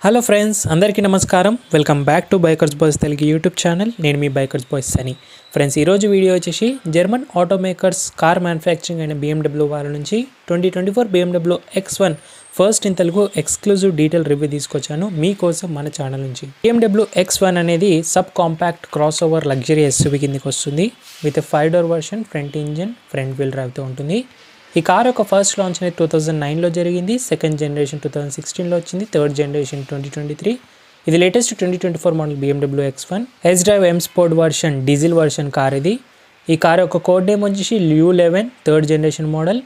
Hello friends, అందరికీ నమస్కారం. Welcome back to bikers boys Telugu YouTube channel. నేను మీ బైకర్స్ బాయ్స్ అని. ఫ్రెండ్స్, ఈరోజు వీడియో వచ్చేసి జర్మన్ ఆటోమేకర్స్ కార్ మ్యానుఫ్యాక్చరింగ్ అయిన BMW వాళ్ళ నుంచి 2024 BMW X1 first in Telugu exclusive detail review తీసుకొచ్చాను మీకోసం మన ఛానల్ నుంచి. BMW X1 అనేది sub compact crossover luxury SUV కిందకి వస్తుంది. With 5 door version, front engine, front wheel డ్రైవ్తో ఉంటుంది. ఈ కార్ యొక్క ఫస్ట్ లాంచ్ అనేది 2009లో జరిగింది. సెకండ్ జనరేషన్ 2016లో వచ్చింది. Third generation 2023. ఇది latest 2024 model BMW X1 S drive M sport version, diesel version car ఇది. ఈ కార్ యొక్క కోడ్ నేమ్ వచ్చేసి U11 third generation model.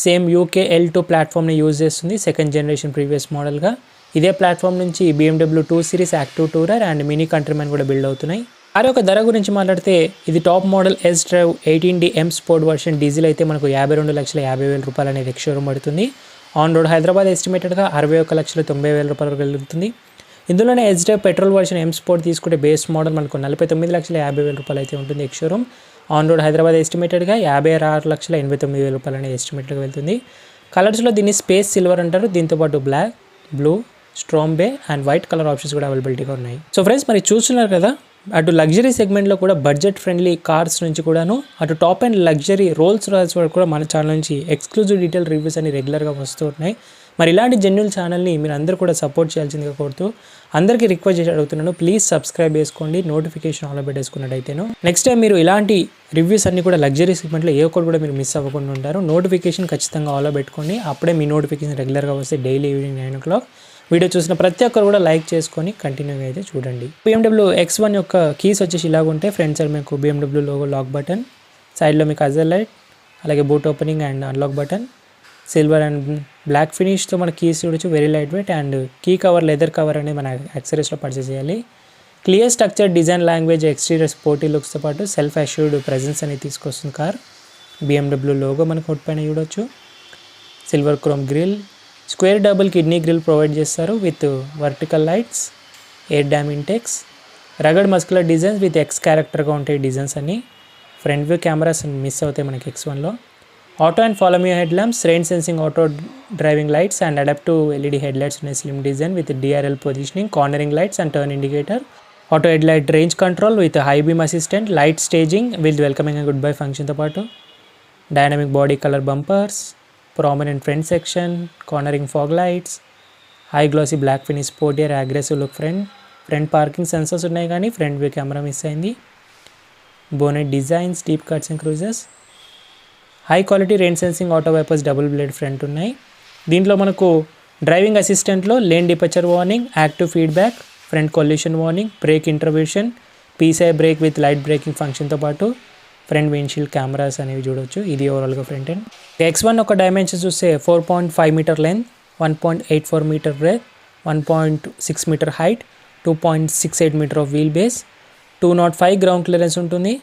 Same UK L2 ప్లాట్ఫామ్ని యూజ్ చేస్తుంది సెకండ్ జనరేషన్ ప్రీవియస్ మోడల్గా. ఇదే ప్లాట్ఫామ్ నుంచి BMW 2 series, active tourer and mini countrymen కూడా బిల్డ్ అవుతున్నాయి. కార్ యొక్క ధర గురించి మాట్లాడితే ఇది top model S drive 18D M sport version diesel అయితే మనకు 52,50,000 రూపాయలు అనేది ఎక్స్షోరూమ్ పడుతుంది. ఆన్ రోడ్ హైదరాబాద్ ఎస్టిమేటెడ్గా 61,90,000 రూపాయలు వెళ్తుంది. ఇందులోనే yes drive petrol version M sport తీసుకుంటే బేస్ మోడల్ మనకు 49,50,000 రూపాయలు అయితే ఉంటుంది ఎక్స్షోరూమ్. ఆన్ రోడ్ హైదరాబాద్ ఎస్టిమేటెడ్గా 56,89,000 రూపాయలు అనేది ఎస్టిమేటెడ్గా వెళ్తుంది. కలర్స్లో దీన్ని స్పేస్ సిల్వర్ అంటారు. దీంతోపాటు black, blue, storm bay and white colour options కూడా అవైలబిలిటీగా ఉన్నాయి. సో ఫ్రెండ్స్, మరి చూస్తున్నారు కదా, అటు లగ్జరీ సెగ్మెంట్లో కూడా బడ్జెట్ ఫ్రెండ్లీ కార్స్ నుంచి కూడాను అటు top and luxury Rolls Royce వరకు కూడా మన ఛానల్ నుంచి ఎక్స్క్లూజివ్ డీటెయిల్ రివ్యూస్ అని రెగ్యులర్గా వస్తూ ఉన్నాయి. మరి ఇలాంటి జెన్యున్ ఛానల్ని మీరు అందరూ కూడా సపోర్ట్ చేయాల్సిందిగా కోరుతూ అందరికీ రిక్వెస్ట్ చేసి అడుగుతున్నాను. ప్లీజ్ సబ్స్క్రైబ్ చేసుకోండి, నోటిఫికేషన్ ఆల్ పెట్టేసుకున్నట్టయితేను నెక్స్ట్ టైం మీరు ఇలాంటి రివ్యూస్ అన్ని కూడా లగ్జరీ సెగ్మెంట్లో ఏ ఒక్కటి కూడా మీరు మిస్ అవ్వకుండా ఉంటారు. నోటిఫికేషన్ ఖచ్చితంగా ఆల్ పెట్టుకోండి. అప్పుడే మీ నోటిఫికేషన్ రెగ్యులర్గా వస్తే డైలీ ఈవినింగ్ 9 o'clock. వీడియో చూసిన ప్రతి ఒక్కరు కూడా లైక్ చేసుకొని కంటిన్యూగా అయితే చూడండి. BMW X1 యొక్క కీస్ వచ్చేసి ఇలాగ ఉంటాయి. ఫ్రంట్ సైడ్ మీకు BMW లోగో లాక్ బటన్, సైడ్లో మీకు అజర్ లైట్, అలాగే boot opening and unlock button, silver and black ఫినిష్తో మన కీస్ చూడొచ్చు. Very light weight and key cover, leather cover అనేది మన యాక్సెసరీస్లో పర్చేస్ చేయాలి. Clear structure, design language, exterior sporty లుక్స్తో పాటు సెల్ఫ్ అష్యూర్డ్ ప్రెజెన్స్ అనేది తీసుకొస్తుంది కార్. BMW లోగో మనకు హుడ్ పైన చూడొచ్చు. Silver chrome grille, square double kidney grille provide చేస్తారు with vertical lights, air dam intakes, rugged muscular designs with X క్యారెక్టర్గా ఉంటాయి డిజైన్స్ అన్ని. ఫ్రంట్ వ్యూ కెమెరాస్ మిస్ అవుతాయి మనకి X1లో. Auto and follow me head lamps, rain sensing auto driving lights and adaptive LED head lights ఉన్నాయి. Slim design with DRL positioning, cornering lights and turn indicator, auto head light range control with high beam assistant, light staging with welcoming and good bye ఫంక్షన్తో పాటు dynamic body colour bumpers, prominent front section, cornering fog lights, high glossy black finish sportier aggressive look front parking sensors ఉన్నాయి కానీ front view camera miss అయింది. Bonnet designs, deep cuts and creases, high quality rain sensing auto wipers, double blade front ఉన్నాయి. దీంట్లో మనకు driving అసిస్టెంట్లో lane departure warning, active feedback, front collision warning, brake intervention, PCI brake with light braking ఫంక్షన్తో పాటు front windshield cameras అనేవి చూడవచ్చు. ఇది ఓవరాల్గా ఫ్రంట్ ఎండ్. X1 ఒక డైమెన్షన్ చూస్తే 4.5 metre length, 1.84 metre breadth, 1.6 metre height, 2.68 metre of wheel base, 205 ground clearance ఉంటుంది.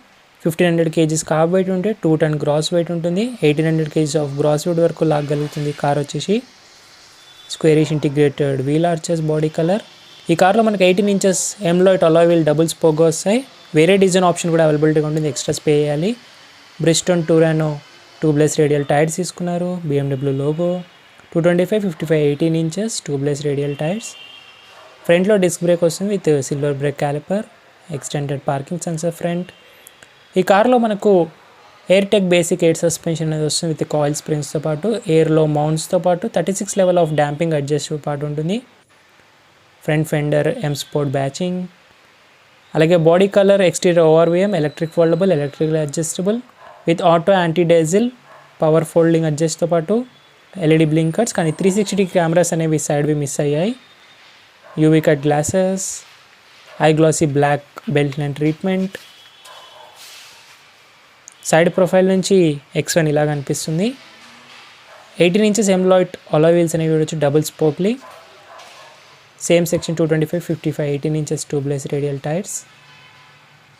1500 kgs carb wait ఉంటే 210 గ్రాస్ వెయిట్ ఉంటుంది. 1800 kgs ఆఫ్ గ్రాస్ వెయిట్ వరకు లాగలుగుతుంది కార్ వచ్చేసి. Squarish integrated wheel arches, body colour. ఈ కార్లో మనకి 18 inches ఎమ్లాయిట్ అలాయ్ వీల్ డబుల్ స్పోక్గా వస్తాయి. వేరే డిజైన్ ఆప్షన్ కూడా అవైలబిలిటీగా ఉంటుంది, ఎక్స్ట్రా పే చేయాలి. Bridgestone Turanza tubeless radial tyres తీసుకున్నారు. BMW logo, 225, 55, 18 inches tubeless radial tyres. ఫ్రంట్లో డిస్క్ బ్రేక్ వస్తుంది with silver brake caliper, extended parking sensor front. ఈ కార్లో మనకు air tech basic air suspension అనేది వస్తుంది విత్ కాయిల్ స్ప్రింగ్స్తో పాటు, ఎయిర్లో మౌంట్స్తో పాటు 36 లెవెల్ ఆఫ్ డాంపింగ్ అడ్జస్ట్ పాటు ఉంటుంది. Front fender M sport badging, అలాగే body colour exterior ORVM, electric foldable, electrical adjustable with auto anti dazzle, power folding అడ్జస్ట్తో పాటు LED బ్లింకర్స్. కానీ 360 కెమెరాస్ అనేవి సైడ్వి మిస్ అయ్యాయి. UV cut glasses, high glossy black belt line treatment. Side profile నుంచి X1 ఇలాగ అనిపిస్తుంది. 18 inches ఎమ్లాయిట్ అలాయ్ వీల్స్ అనేవి చూడొచ్చు, డబుల్ స్పోక్లీ. Same section 225, 55, 18 inches tubeless radial tyres.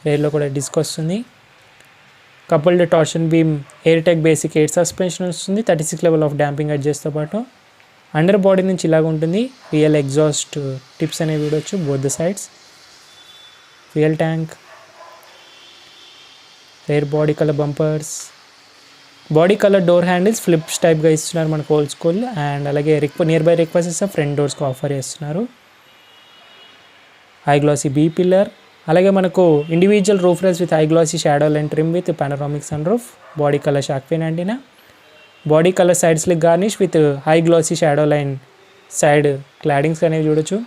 రేర్లో కూడా డిస్క్ వస్తుంది. Coupled torsion beam air tech basic air suspension వస్తుంది. 36 లెవెల్ ఆఫ్ డాంపింగ్ అడ్జస్ట్తో పాటు అండర్ బాడీ నుంచి ఇలాగ ఉంటుంది. రియల్ ఎగ్జాస్ట్ టిప్స్ అనేవి చూడొచ్చు both the sides. Fuel tank, rear body colour bumpers, body colour door handles flips టైప్గా ఇస్తున్నారు మనకు ఓల్డ్ స్కూల్. అండ్ అలాగే నియర్ బై రిక్వెస్ట్ ఫ్రంట్ డోర్స్కి ఆఫర్ చేస్తున్నారు. హై గ్లాసీ బీ పిల్లర్, అలాగే మనకు individual roof rails with high glossy shadow line trim with panoramic sun roof, body colour shark fin antenna, body colour side slick garnish with high glossy shadow line side claddings అనేవి చూడొచ్చు.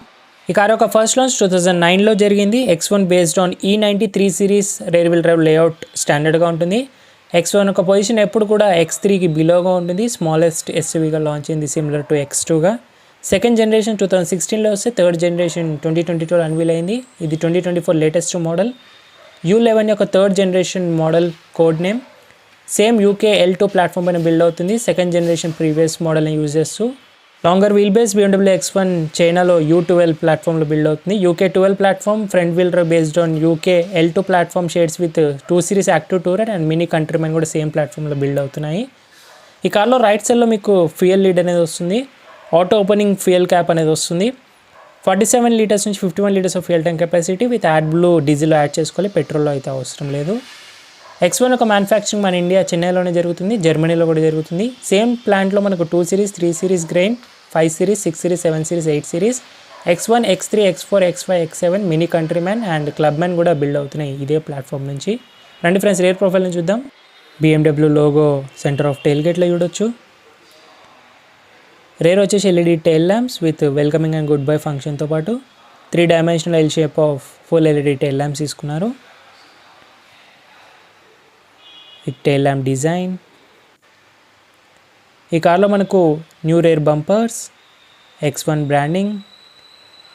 ఈ car యొక్క first launch 2009లో జరిగింది. X1 based on E93 series rear wheel drive layout స్టాండర్డ్గా ఉంటుంది. X1 ఒక position ఎప్పుడు కూడా X3కి బిలోగా ఉంటుంది. స్మాలెస్ట్ ఎస్యూవీగా లాంచ్ అయింది, సిమిలర్ టు X2గా. సెకండ్ జనరేషన్ 2016లో వస్తే థర్డ్ జనరేషన్ 2022లో అన్వీల్ అయింది. ఇది 2024 లేటెస్ట్ మోడల్. U11 యొక్క third generation model code name. Same UK L2 platform పైన బిల్డ్ అవుతుంది. సెకండ్ జనరేషన్ ప్రీవియస్ మోడల్ని యూజ్ చేస్తూ longer wheel base BMW X1 చైనాలో U12 ప్లాట్ఫామ్లో బిల్డ్ అవుతుంది. UK 12 platform front wheel drive based on UK L2 platform shares with 2 series active tourer and mini countrymen కూడా same ప్లాట్ఫామ్లో build అవుతున్నాయి. ఈ కార్లో రైట్ సైడ్లో మీకు ఫ్యూయల్ లీడ్ అనేది వస్తుంది. ఆటో ఓపెనింగ్ ఫ్యూయల్ క్యాప్ అనేది వస్తుంది. 47 లీటర్స్ నుంచి 51 litres of fuel tank capacity with AdBlue డీజిల్లో యాడ్ చేసుకోవాలి, పెట్రోల్లో అయితే అవసరం లేదు. X1 ఒక మ్యానుఫ్యాక్చరింగ్ మన ఇండియా చెన్నైలోనే జరుగుతుంది, జర్మనీలో కూడా జరుగుతుంది. సేమ్ ప్లాంట్లో మనకు 2 సిరీస్ 3 సిరీస్ గ్రెయిన్, 5 series 6 series 7 series 8 series X1 X3 X4 X5 X7 Mini Countryman and Clubman కూడా బిల్డ్ అవుతున్నాయి ఇదే ప్లాట్ఫామ్ నుంచి. రండి ఫ్రెండ్స్ రేర్ ప్రొఫైల్ని చూద్దాం. BMW logo centre of tail గేట్లో చూడొచ్చు. రేర్ వచ్చేసి LED tail lamps with welcoming and good bye ఫంక్షన్తో పాటు 3 dimensional L shape of full LED tail lamps తీసుకున్నారు విత్ టెయిల్ ల్యాంప్ డిజైన్. ఈ కార్లో మనకు new rear bumpers, X1 branding,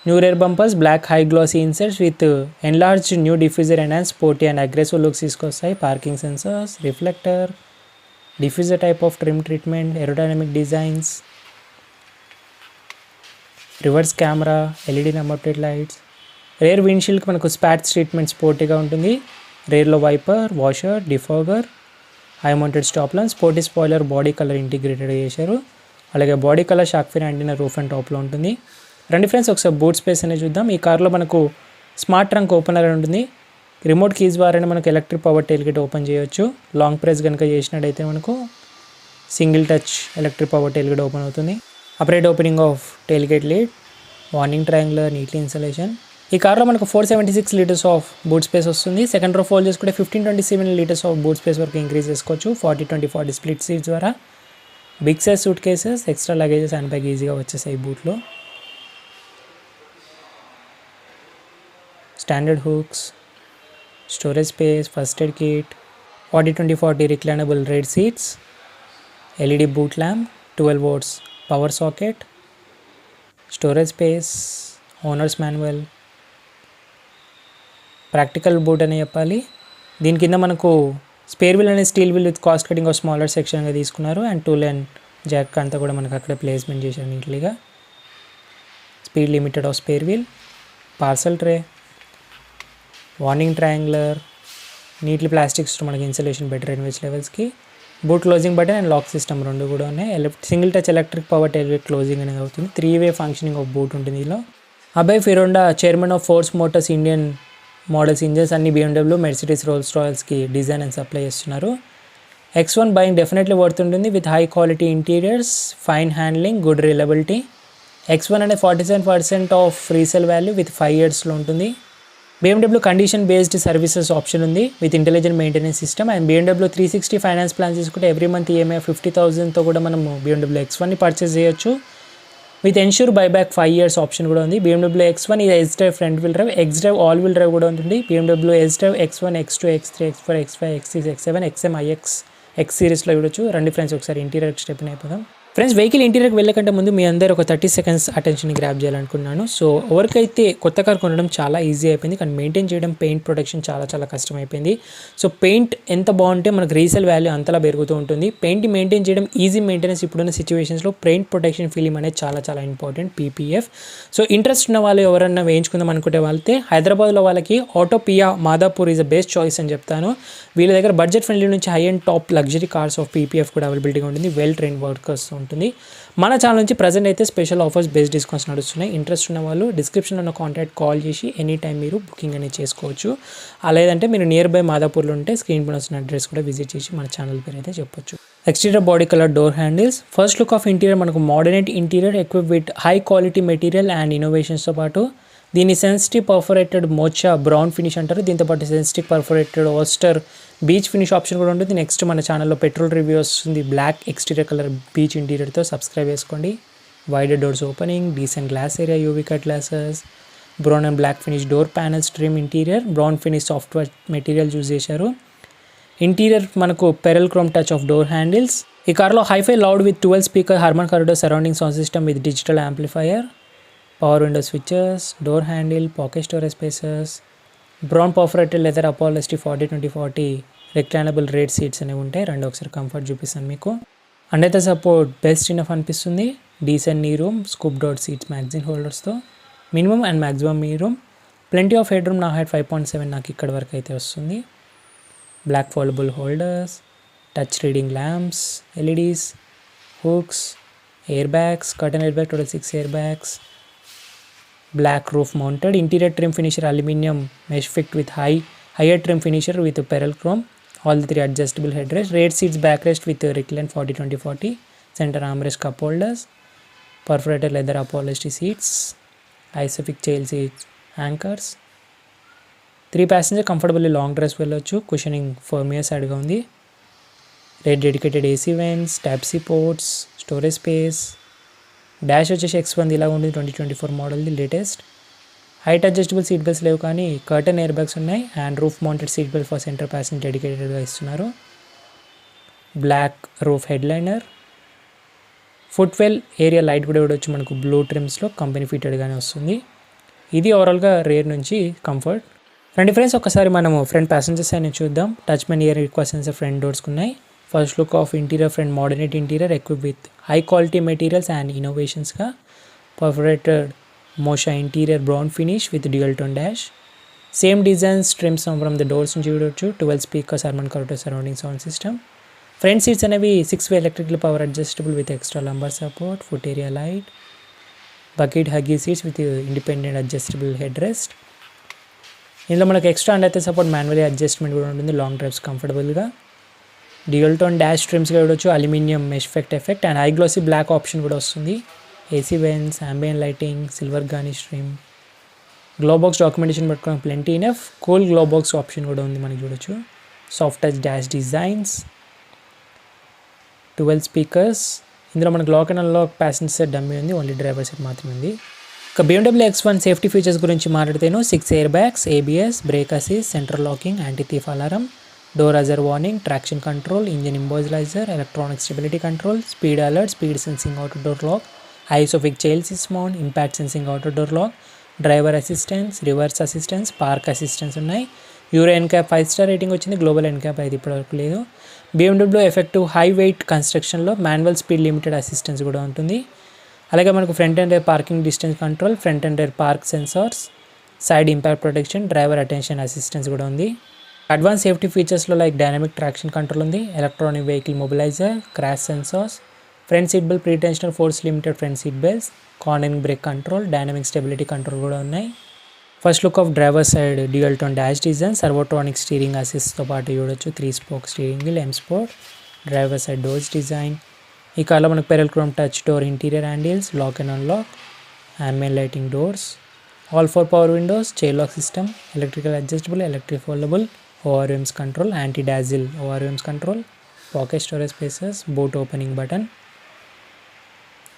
new rear bumpers black high glossy inserts with enlarge new diffuser enhance sporty and aggressive looks తీసుకొస్తాయి. Parking sensors, reflector, diffuser type of trim treatment, aerodynamic designs, reverse camera, LED number plate lights. Rear విండ్షీల్డ్కి మనకు spots treatment స్పోర్టీగా ఉంటుంది. రేర్లో wiper, washer, defogger, high mounted stop lamp, sporty spoiler, body colour integrated చేశారు. అలాగే body colour shark fin antenna roof and టాప్లో ఉంటుంది. రండి ఫ్రెండ్స్ ఒకసారి బూట్ స్పేస్ అనేది చూద్దాం. ఈ కార్లో మనకు స్మార్ట్ ట్రంక్ ఓపెనర్ ఉంటుంది. రిమోట్ కీస్ ద్వారానే మనకు electric power tail gate open చేయొచ్చు. లాంగ్ ప్రెస్ కనుక చేసినట్టయితే మనకు single touch electric power tail gate open అవుతుంది. Operate opening of tail gate lid, warning triangular, neatly insulation. ఈ కార్లో మనకు 476 లీటర్స్ ఆఫ్ బూట్ స్పేస్ వస్తుంది. సెకండ్ రో ఫోల్డ్ చేసుకుంటే 1527 లీటర్స్ ఆఫ్ బూట్ స్పేస్ వరకు ఇంక్రీజ్ చేసుకోవచ్చు 40-20-40 స్ప్లిట్ సీట్స్ ద్వారా. Big size suit cases, extra luggages hand bag ఈజీగా వచ్చేసాయి బూట్లో. Standard hooks, storage space, first aid kit, 40-20-40 reclinable ride seats, LED boot lamp, 12 volts power socket, storage space, owners manual, practical boot అని చెప్పాలి. దీని కింద మనకు spare wheel అనేది steel wheel with cost cutting of smaller సెక్షన్గా తీసుకున్నారు and tool and Jack అంతా కూడా మనకు అక్కడే ప్లేస్మెంట్ చేశారు నీట్లీగా. Speed limited of spare wheel, parcel tray, warning triangular, neatly plastics మనకి ఇన్సులేషన్ బెటర్ ఎన్విచ్ లెవెల్స్కి. Boot closing button and lock system రెండు కూడా ఉన్నాయి. Single touch electric power tail gate closing అనేది అవుతుంది. 3-way ఫంక్షనింగ్ ఆఫ్ బూట్ ఉంటుంది దీనిలో. Abhay Firodia chairman of Force Motors Indian models engines అన్ని BMW, మెర్సిడీస్, రోల్స్ రాయల్స్కి డిజైన్ అండ్ సప్లై చేస్తున్నారు. X1 బయింగ్ డెఫినెట్లీ వర్త్ ఉంటుంది with high quality interiors, fine handling, good reliability. X1 అనేది 47% of resale value with 5 yearsలో ఉంటుంది. BMW condition based services option ఉంది with intelligent maintenance system and BMW 360 finance plan తీసుకుంటే every month EMI 50,000తో కూడా మనం BMW X1ని పర్చేస్ చేయొచ్చు with ensure buyback 5 years option కూడా ఉంది. BMW X1 ఇది S drive front wheel drive, X drive all wheel drive కూడా ఉంటుంది. BMW S drive X1, X2, X3, X4, X5, X6, X7, XM, IX, X సిరీస్లో చూడొచ్చు. రండి friends ఒకసారి interior step అయిపోదాం. ఫ్రెండ్స్ వెహికల్ ఇంటీరియర్కి వెళ్ళకంటే ముందు మీ అందరూ ఒక 30 seconds అటెన్షన్ గ్రాప్ చేయాలనుకున్నాను. సో ఎవరికైతే కొత్త కార్ కొనడం చాలా ఈజీ అయిపోయింది కానీ మెయింటైన్ చేయడం, పెయింట్ ప్రొటెక్షన్ చాలా చాలా కష్టం అయిపోయింది. సో పెయింట్ ఎంత బాగుంటే మనకు రీసేల్ వాల్యూ అంతలా పెరుగుతూ ఉంటుంది. పెయింట్ మెయింటైన్ చేయడం ఈజీ మెయింటెనెన్స్ ఇప్పుడున్న సిచ్యువేషన్స్లో పెయింట్ ప్రొటెక్షన్ ఫిలిం అనేది చాలా చాలా ఇంపార్టెంట్, PPF. సో ఇంట్రెస్ట్ ఉన్న వాళ్ళు ఎవరన్నా వేయించుకుందాం అనుకుంటే వాళ్ళతే హైదరాబాద్లో వాళ్ళకి Autopia Madhapur is the best choice అని చెప్తాను. వీళ్ళ దగ్గర బడ్జెట్ ఫ్రెండ్లీ నుంచి high and top luxury cars of PPF కూడా అవైలబిలిటీగా ఉంటుంది. వెల్ ట్రైన్ వర్కర్స్ ఉంటుంది. మన ఛానల్ నుంచి ప్రజెంట్ అయితే స్పెషల్ ఆఫర్స్ బేస్డ్ డిస్కౌంట్స్ నడుస్తున్నాయి. ఇంట్రెస్ట్ ఉన్న వాళ్ళు డిస్క్రిప్షన్లో ఉన్న కాంటాక్ట్ కాల్ చేసి ఎనీ టైం మీరు బుకింగ్ అనేది చేసుకోవచ్చు. లేదంటే మీరు నియర్ బై మాదాపూర్లో ఉంటే స్క్రీన్ పైన వస్తున్న అడ్రస్ కూడా విజిట్ చేసి మన ఛానల్ పేరు అయితే చెప్పొచ్చు. Exterior body colour door handles, first look of interior మనకు moderate interior equip with high quality material and ఇన్నోవేషన్స్తో పాటు దీన్ని sensitive perforated mocha brown finish అంటారు. దీంతోపాటు sensitive perforated oyster beach finish option కూడా ఉంటుంది. నెక్స్ట్ మన ఛానల్లో పెట్రోల్ రివ్యూ వస్తుంది బ్లాక్ ఎక్స్టీరియర్ కలర్ బీచ్ ఇంటీరియర్తో. సబ్స్క్రైబ్ చేసుకోండి. Wider doors opening, decent glass area, UV cut glasses, brown and black finish door panels, trim interior, brown finish software material use చేశారు. ఇంటీరియర్ మనకు pearl chrome touch of door handles. ఈ కార్లో hifi loud with 12 speaker Harman Kardon surrounding sound system with digital amplifier, power window switches, door handle, pocket storage spaces, brown perforated leather upholstery 40-20-40 reclinable rate seats అనేవి ఉంటాయి. రెండు ఒకసారి comfort చూపిస్తాను మీకు. అండ్ అయితే సపోర్ట్ బెస్ట్ ఇనఫ్ అనిపిస్తుంది. Decent knee room, scoop door seats magazine హోల్డర్స్తో, minimum and maximum me room, plenty of head room. నా హైట్ 5.7 నాకు ఇక్కడ వరకు అయితే వస్తుంది. Black foldable holders, touch reading lamps, LEDs, hooks, air bags, curtain air bag, total 6 air bags, black roof mounted interior trim finisher aluminum mesh fit with higher trim finisher with pearl chrome, all the 3 adjustable headrests, rear seats backrest with recline 40-20-40, center armrest cup holders, perforated leather upholstery seats, isofix child seats, anchors, 3 passenger comfortably long dress వెళ్ళొచ్చు. Cushioning 4 years సైడ్గా ఉంది. Red dedicated AC vents, type C ports, storage space. Dash వచ్చేసి X1 ఇలా ఉంటుంది 2024 మోడల్ది latest. Height adjustable seat belts లేవు కానీ curtain air bags ఉన్నాయి. And roof mounted seat belt for centre passenger డెడికేటెడ్గా ఇస్తున్నారు. Black roof headliner, footwell area light కూడా ఇవ్వవచ్చు మనకు బ్లూ ట్రిమ్స్లో, కంపెనీ ఫిటెడ్గానే వస్తుంది. ఇది ఓవరాల్గా రేర్ నుంచి కంఫర్ట్. రండి ఫ్రెండ్స్ ఒకసారి మనము ఫ్రంట్ ప్యాసింజర్స్ అయినా చూద్దాం. Touch men ear request sensor front డోర్స్కి ఉన్నాయి. First look of interior front moderate interior equip with high quality materials and ఇన్నోవేషన్స్గా. Perforated mocha interior brown finish with dual tone dash. Same designs trims from the doors నుంచి చూడవచ్చు. 12 speakers Harman Kardon surrounding sound system. Front seats అనేవి 6-way electrical power adjustable with extra lumbar support, foot area light, bucket huggy seats with independent adjustable head rest. ఇందులో మనకు extra and అయితే support manually adjustment కూడా ఉంటుంది. Long drives కంఫర్టబుల్గా. Dual tone dash ట్రిమ్స్గా చూడవచ్చు. Aluminium mesh effect and high glossy black option కూడా వస్తుంది. AC vents, ambient lighting, silver garnish trim, glove box documentation పెట్టుకోవడానికి plenty enough. Cool glove box option కూడా ఉంది మనకి చూడొచ్చు. Soft touch dash designs, 12 speakers. ఇందులో మనకు lock and unlock passenger seat dummy ఉంది, ఓన్లీ డ్రైవర్ సెట్ మాత్రమే ఉంది. ఇక BMW X1 సేఫ్టీ ఫీచర్స్ గురించి మాట్లాడితేను 6 air bags, ABS, brake assist, central locking, anti theft alarm, door hazard warning, traction control, engine immobiliser, electronic stability control, speed alert, speed sensing auto door lock, ISOFIX child seat mount, impact sensing auto door lock, driver assistance, reverse assistance, park assistance ఉన్నాయి. Euro NCAP 5 star rating వచ్చింది. Global NCAP అయితే ఇప్పటివరకు లేదు. BMW effective high weight కన్స్ట్రక్షన్లో manual speed limited assistance కూడా ఉంటుంది. అలాగే మనకు front and rear parking distance control, front and rear park sensors, side impact protection, driver attention assistance కూడా ఉంది. అడ్వాన్స్ సేఫ్టీ ఫీచర్స్లో లైక్ డైనమిక్ ట్రాక్షన్ కంట్రోల్ ఉంది, electronic vehicle mobilizer, crash sensors, front seat belt pretensional force limited front seat belts, cornering brake control, dynamic stability control కూడా ఉన్నాయి. First look of driver side dual tone dash design, servotronic steering అసిస్ట్తో పాటు చూడొచ్చు. 3 spoke steering wheel, M sport. Driver side doors design. ఈ కార్లో మనకు pearl chrome touch door interior handles, lock and unlock, ambient lighting doors, all 4 power windows, child lock system, electrical adjustable, electric foldable, ORMs control, anti dazzle ORMs control, pocket storage spaces, boot opening button.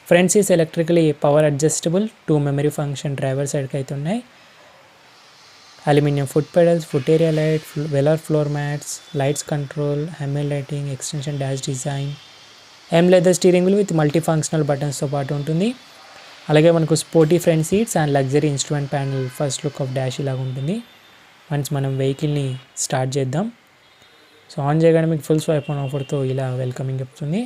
Front seats electrically power adjustable, 2 memory function driver సైడ్కి అయితే ఉన్నాయి. Aluminium foot pedals, foot area light, velour floor mats, lights control, ambient lighting, extension dash design, M leather steering wheel with multi functional బటన్స్తో పాటు ఉంటుంది. అలాగే మనకు sporty front seats and luxury instrument panel. First look of dash ఇలాగ ఉంటుంది. Once మనం వెహికల్ని start చేద్దాం. సో ఆన్ చేయగానే మీకు ఫుల్ స్వైప్ ఆన్ ఆఫర్తో ఇలా వెల్కమింగ్ చెప్తుంది.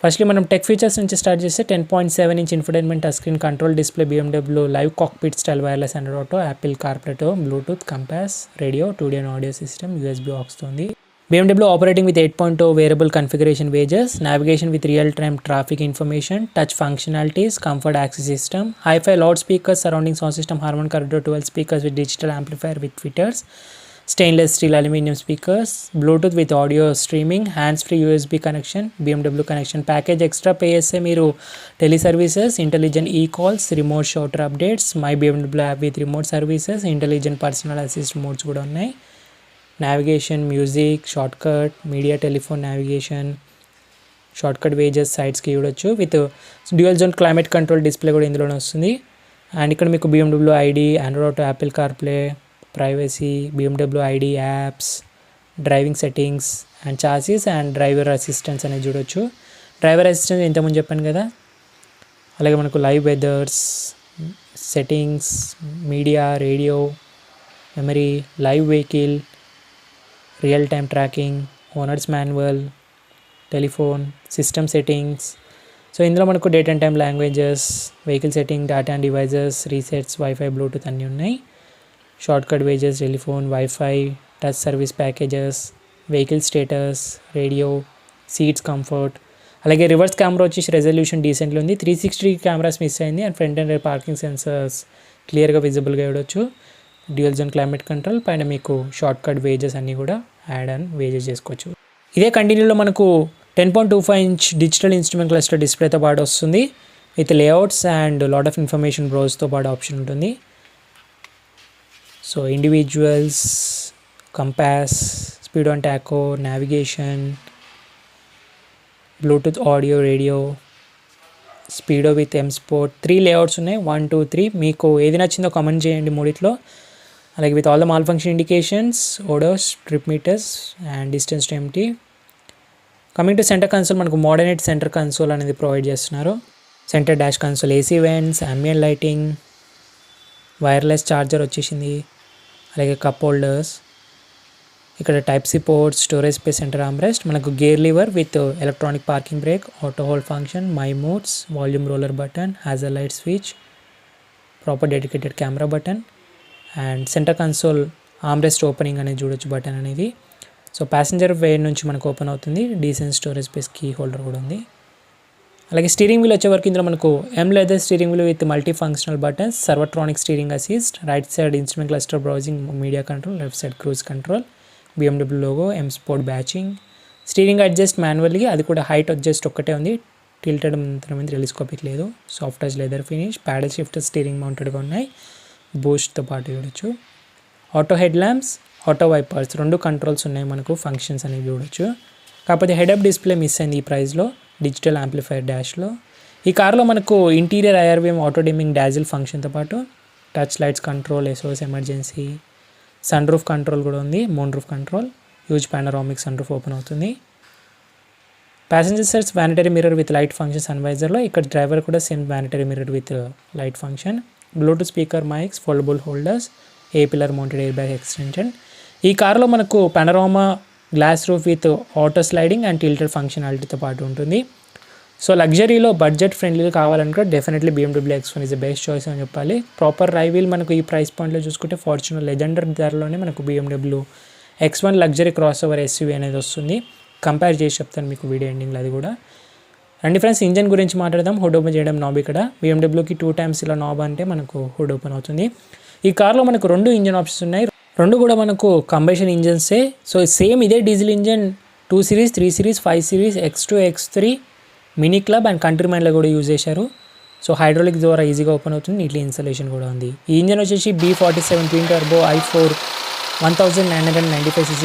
ఫస్ట్లీ మనం టెక్ ఫీచర్స్ నుంచి స్టార్ట్ చేస్తే 10.7 inch infotainment touch screen control display, BMW live cockpit style wireless Android auto, Apple కార్ప్లేటో, Bluetooth, compass, radio, 2D audio system, USB aux ఉంది. BMW operating with 8.0 variable configuration wages, navigation with real-time traffic information, touch functionalities, comfort access system, hi-fi loudspeakers, surrounding sound system, Harman Kardon 12 speakers with digital amplifier with tweeters, stainless steel aluminium speakers, Bluetooth with audio streaming, hands free USB connection, BMW connection package extra pay చేస్తే మీరు teleservices, intelligent e calls, remote shorter updates, my BMW app with remote services, intelligent personal assist modes కూడా ఉన్నాయి. Navigation, music, shortcut, media, telephone navigation, shortcut వేజెస్ సైట్స్కి చూడొచ్చు. With dual zone climate control display కూడా ఇందులోనే వస్తుంది. And ఇక్కడ మీకు BMW ID, Android auto, Apple CarPlay, privacy, BMW ID, apps, driving settings and chassis and driver assistance అనేది చూడొచ్చు. డ్రైవర్ అసిస్టెన్స్ ఇంతకుముందు చెప్పాను కదా. అలాగే మనకు live weathers, settings, media, radio, memory, live vehicle, real time tracking, owners manual, telephone, system settings. So ఇందులో మనకు date and time languages, vehicle setting, data and devices, resets, wifi, Bluetooth అన్నీ ఉన్నాయి. Shortcut వేజెస్, telephone, wifi, touch service packages, vehicle status, radio, seats comfort. అలాగే reverse camera వచ్చేసి resolution డీసెంట్లో ఉంది. 360 cameras miss అయింది. And front and rear parking sensors క్లియర్గా విజిబుల్గా చూడొచ్చు. Dual zone climate control, పైన మీకు షార్ట్కట్ వేజెస్ అన్నీ కూడా యాడ్ అండ్ వేజెస్ చేసుకోవచ్చు. ఇదే కంటిన్యూలో మనకు 10.25 ఇంచ్ డిజిటల్ ఇన్స్ట్రుమెంట్ క్లస్టర్ డిస్ప్లేతో పాటు వస్తుంది. With layouts and lot of information బ్రౌజ్తో పాటు ఆప్షన్ ఉంటుంది. So individuals, compass, speed on tacho, navigation, Bluetooth audio, radio, speedo with M sport, 3 layouts ఉన్నాయి. 1, 2, 3 మీకు ఏది నచ్చిందో కామెంట్ చేయండి మూడిట్లో. అలాగే with all the malfunction indications, odos, trip meters and distance to empty. Coming to centre console, మనకు moderate centre console అనేది provide చేస్తున్నారు. Centre dash console, AC vents, ambient lighting, wireless charger వచ్చేసింది. అలాగే cup holders, ఇక్కడ type C ports, storage space, centre armrest, మనకు gear lever with electronic parking brake, auto hold function, my modes, volume roller button, hazard light switch, proper dedicated camera button and centre console armrest opening అనేది చూడొచ్చు button అనేది. So passenger wear నుంచి మనకు open అవుతుంది. Decent storage space, key holder కూడా ఉంది. అలాగే steering wheel వచ్చే వరకు ఇందులో మనకు leather steering wheel with multi functional buttons, servotronic steering assist, right side instrument cluster browsing, media control, left side cruise control, BMW logo, M sport badging, steering adjust మాన్యువల్గా, అది కూడా హైట్ అడ్జస్ట్ ఒక్కటే ఉంది. Tilted మాత్రమే, telescopic లేదు. Soft touch leather finish, paddle shifter steering మౌంటెడ్గా ఉన్నాయి. బూస్ట్తో పాటు చూడొచ్చు. Auto head lamps, auto wipers, 2 controls ఉన్నాయి మనకు. ఫంక్షన్స్ అనేవి చూడొచ్చు. కాకపోతే హెడ్ అప్ డిస్ప్లే మిస్ అయింది ఈ ప్రైస్లో. డిజిటల్ యాంప్లిఫైర్ డాష్లో. ఈ కార్లో మనకు interior IRVM auto dimming dazzle ఫంక్షన్తో పాటు touch lights control, SOS emergency, sun roof control కూడా ఉంది. Moon roof control, huge panoramic sun roof open అవుతుంది. Passenger sides vanity mirror with light function సన్వైజర్లో. ఇక్కడ డ్రైవర్ కూడా same vanity mirror with light function. Bluetooth speaker, mics, foldable holders, A pillar mounted air bag extension. ఈ కార్లో మనకు panorama glass roof with auto sliding and tilted ఫంక్షనాలిటీతో పాటు ఉంటుంది. So లగ్జరీలో బడ్జెట్ ఫ్రెండ్లీగా కావాలనుకుంటే definitely BMW X1 is the best choice అని చెప్పాలి. ప్రాపర్ రైవీల్ మనకు ఈ ప్రైస్ పాయింట్లో చూసుకుంటే ఫార్చునర్ లెజెండర్ ధరలోనే మనకు BMW X1 luxury cross over SUV అనేది వస్తుంది. కంపేర్ చేసి చెప్తాను మీకు వీడియో ఎండింగ్లో అది కూడా. అండ్ ఫ్రెండ్స్, ఇంజన్ గురించి మాట్లాడదాం. హుడ్ ఓపెన్ చేయడం నాబ్. ఇక్కడ BMWకి 2 times ఇలా నాబ్ అంటే మనకు హుడ్ ఓపెన్ అవుతుంది. ఈ కార్లో మనకు 2 ఇంజన్ ఆప్షన్స్ ఉన్నాయి. 2 కూడా మనకు కంబషన్ ఇంజన్సే. సో సేమ్ ఇదే diesel engine 2 Series, 3 Series, 5 Series, X2, X3, Mini club and కంట్రీ మైన్లో కూడా యూజ్ చేశారు. సో హైడ్రాలిక్ ద్వారా ఈజీగా ఓపెన్ అవుతుంది. నీట్లీ ఇన్స్టలేషన్ కూడా ఉంది. ఈ ఇంజన్ వచ్చేసి B47 twin turbo i4 1995cc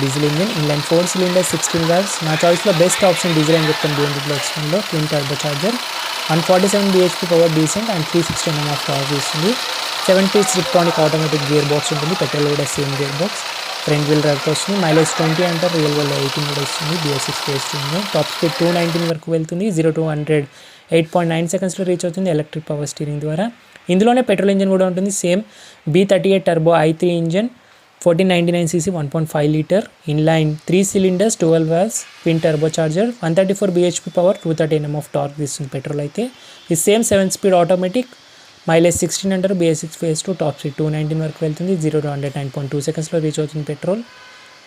diesel engine, inline 4 cylinders 16 valves. నా చాయిస్లో బెస్ట్ ఆప్షన్ డీజిల్ అని చెప్తాను. BMW X1లో twin turbo charger, 147 bhp power decent and 360 Nm of power ఇస్తుంది. 7-piece Tiptronic automatic gear box ఉంటుంది. పెట్రోల్ కూడా same gear box. Front wheel డ్రైవ్తో వస్తుంది. Mileage 20 అంటారు, రియల్ వరల్డ్ 18 కూడా ఇస్తుంది. BS6 engine. టాప్ స్పీడ్ 219 వరకు వెళ్తుంది. 0 to 100 8.9 secondsలో రీచ్ అవుతుంది ఎలక్ట్రిక్ పవర్ స్టీరింగ్ ద్వారా. ఇందులోనే పెట్రోల్ ఇంజన్ కూడా ఉంటుంది. Same B38 turbo i3 engine, 1499cc, 1.5 litre, inline 3 cylinders 12 valves, twin turbo charger, 134 bhp power, 230 Nm of torque ఇస్తుంది. పెట్రోల్ అయితే ఇది సేమ్ 7-speed ఆటోమేటిక్. మైలేజ్ 16 అంటారు. BS6 phase 2, టాప్ స్పీడ్ 219 వరకు వెళ్తుంది. 0 to 100 9.2 secondsలో రీచ్ అవుతుంది petrol.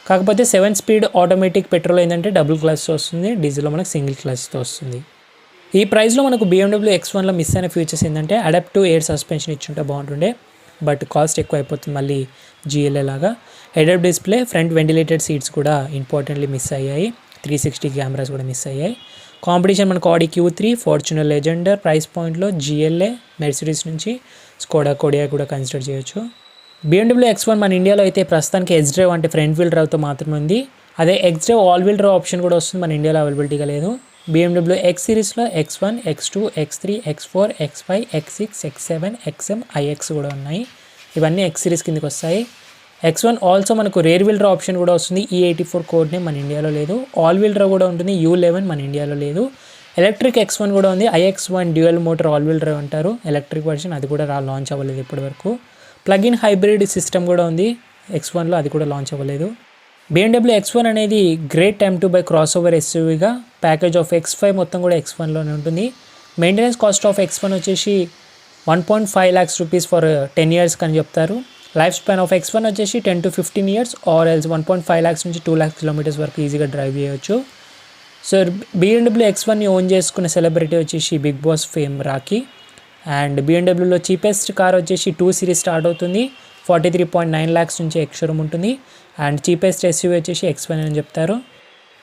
కాకపోతే 7-speed ఆటోమేటిక్ పెట్రోల్ ఏంటంటే double క్లచ్తో వస్తుంది. డీజిల్లో మనకు సింగిల్ క్లచ్తో వస్తుంది. ఈ ప్రైస్లో మనకు BMW X1లో మిస్ అయిన ఫీచర్స్ ఏంటంటే అడాప్టివ్ ఎయిర్ సస్పెన్షన్ ఇచ్చుంటే బాగుంటుండే. బట్ కాస్ట్ ఎక్కువ అయిపోతుంది మళ్ళీ జిఎల్ఏ లాగా. Head up display, front ventilated seats కూడా ఇంపార్టెంట్లీ మిస్ అయ్యాయి. 360 కెమెరాస్ కూడా మిస్ అయ్యాయి. కాంపిటీషన్ మనకు ఆడి Q3, ఫార్చునర్ లెజెండర్ ప్రైస్ పాయింట్లో జిఎల్ఏ, మెర్సిడీస్ నుంచి స్కోడా కోడియాక్ కూడా కన్సిడర్ చేయొచ్చు. BMW X1 మన ఇండియాలో అయితే ప్రస్తుతానికి ఎక్స్ డ్రైవ్ అంటే ఫ్రంట్ వీల్ డ్రైవ్తో మాత్రమే ఉంది. అదే X drive all wheel drive option కూడా వస్తుంది, మన ఇండియాలో అవైలబిలిటీగా లేదు. BMW X సిరీస్లో X1, X2, X3, X4, X5, X6, X7, XM, iX కూడా ఉన్నాయి. ఇవన్నీ X సిరీస్ కిందకి వస్తాయి. X1 ఆల్సో మనకు రేర్ వీల్ డ్రైవ్ ఆప్షన్ కూడా వస్తుంది. E84 కోడ్ నేమ్ మన ఇండియాలో లేదు. ఆల్ వీల్ డ్రైవ్ కూడా ఉంటుంది, U11 మన ఇండియాలో లేదు. ఎలక్ట్రిక్ X1 కూడా ఉంది. iX1 dual motor all wheel drive అంటారు, ఎలక్ట్రిక్ వర్షన్, అది కూడా లాంచ్ అవ్వలేదు ఇప్పటివరకు. ప్లగ్-ఇన్ హైబ్రిడ్ సిస్టమ్ కూడా ఉంది X1లో, అది కూడా లాంచ్ అవ్వలేదు. BMW X1 అనేది great time to buy cross over ఎస్యూవీగా ప్యాకేజ్ ఆఫ్ X5 మొత్తం కూడా X1లోనే ఉంటుంది. మెయింటెనెన్స్ కాస్ట్ ఆఫ్ X1 వచ్చేసి 1.5 lakhs రూపీస్ ఫర్ 10 years అని చెప్తారు. లైఫ్ స్పాన్ ఆఫ్ X1 వచ్చేసి 10 to 15 years or else 1.5 lakhs నుంచి 2 lakhs kilometers వరకు ఈజీగా డ్రైవ్ చేయొచ్చు. సో BMW X1ని ఓన్ చేసుకున్న సెలబ్రిటీ వచ్చేసి బిగ్ బాస్ ఫేమ్ రాకీ. అండ్ BMWలో చీపెస్ట్ కార్ వచ్చేసి 2 సిరీస్ స్టార్ట్ అవుతుంది, 43.9 lakhs నుంచి ఎక్స్షోరూమ్ ఉంటుంది. అండ్ చీపెస్ట్ ఎస్యూవీ వచ్చేసి X1 అని చెప్తారు.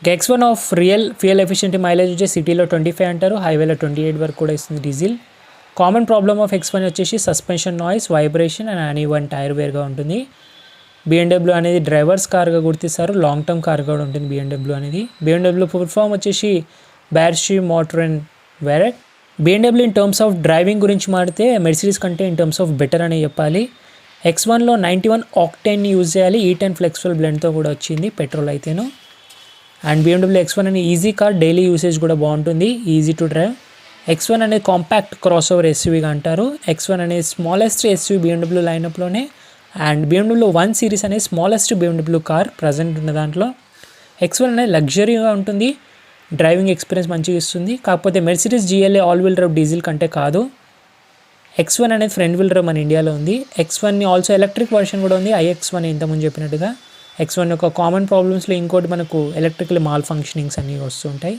X1 of real fuel efficient mileage వచ్చేసి సిటీలో 25 అంటారు, హైవేలో 28 వరకు కూడా ఇస్తుంది diesel. Common problem of X1 వచ్చేసి suspension noise, vibration and uneven tyre వేర్గా ఉంటుంది. BMW అనేది డ్రైవర్స్ కార్గా గుర్తిస్తారు, లాంగ్ టర్మ్ కార్ కూడా ఉంటుంది BMW అనేది. BMW ఫుల్ ఫామ్ వచ్చేసి బ్యార్షీ మోటార్ అండ్ వెరెట్. BMW in terms of driving గురించి మాడితే మెర్సిడీస్ కంటే ఇన్ టర్మ్స్ ఆఫ్ బెటర్ అని చెప్పాలి. X1లో 91 ఆక్టేన్ని యూజ్ చేయాలి, E10 ఫ్లెక్సిబుల్ బ్లెండ్తో కూడా వచ్చింది, పెట్రోల్ అయితేను. అండ్ BMW X1 అనే ఈజీ కార్, డైలీ యూసేజ్ కూడా బాగుంటుంది, ఈజీ టు డ్రైవ్. X1 అనేది కాంపాక్ట్ క్రాస్ ఓవర్ ఎస్యూవీగా అంటారు. X1 అనేది స్మాలెస్ట్ ఎస్యూవీ BMW లైనప్లోనే. అండ్ BMW 1 సిరీస్ అనేది స్మాలెస్ట్ BMW కార్ ప్రజెంట్ ఉన్న దాంట్లో. X1 అనేది లగ్జరీగా ఉంటుంది, డ్రైవింగ్ ఎక్స్పీరియన్స్ మంచిగా ఇస్తుంది. కాకపోతే Mercedes GLA all wheel drive diesel కంటే కాదు. X1 అనేది ఫ్రంట్ వీల్ డ్రైవ్ మన ఇండియాలో ఉంది. X1ని ఆల్సో ఎలక్ట్రిక్ వర్షన్ కూడా ఉంది, iX1 ఇంతకుముందు చెప్పినట్టుగా. X1 యొక్క కామన్ ప్రాబ్లమ్స్లో ఇంకోటి మనకు ఎలక్ట్రికల్ మాల్ ఫంక్షనింగ్స్ అన్నీ వస్తుంటాయి.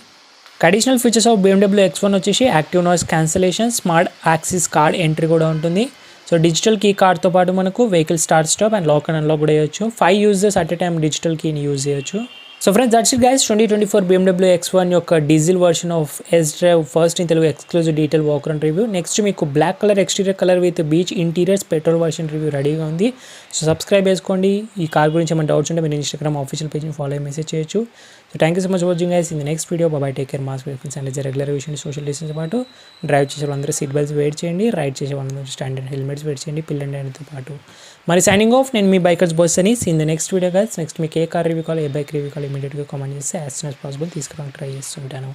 Additional features of BMW X1 వచ్చేసి active noise cancellation, smart access card entry కూడా ఉంటుంది. సో డిజిటల్ కీ కార్డ్తో పాటు మనకు vehicle start stop and lock and unlock కూడా చేయొచ్చు. 5 users at a time digital కీని యూజ్ చేయొచ్చు. So friends, that's it guys, 2024 BMW X1 యొక్క diesel version of S drive first in Telugu exclusive detail walkaround review. Next మీకు black colour exterior colour with beige interiors petrol version review రెడీగా ఉంది. So subscribe చేసుకోండి. ఈ car గురించి ఏమైనా doubts ఉంటే మీరు ఇన్స్టాగ్రామ్ ఆఫీషియల్ పేజ్ని ఫాలో అయ్యి మెసేజ్ చేయొచ్చు. So thank you so much watching guys. In the next video bye, take care, mask వేసుకుని అండ్ రెగ్యులర్ విషయం సోషల్ డిస్టెన్స్ పాటు డ్రైవ్ చేసే వాళ్ళందరూ సీట్ బెల్ట్స్ వెయిట్ చేయండి, రైడ్ చేసే వాళ్ళందరూ స్టాండర్డ్ హెల్మెట్స్ వెయిట్ చేయండి, పిల్ అండ్ హ్యాండ్తో పాటు. మరి సైనింగ్ ఆఫ్, నేను మీ బైకర్స్ బాయ్స్ అని. In the next video guys. Next మీకు ఏ కార్ రివ్యూ కావాలి, ఏ బైక్ రివ్యూ కావాలి ఇమీడియట్గా కామెంట్ చేస్తే యాజ్ సూన్ యాజ్ పాసిబుల్ తీసుకురావడానికి ట్రై చేస్తుంటాను.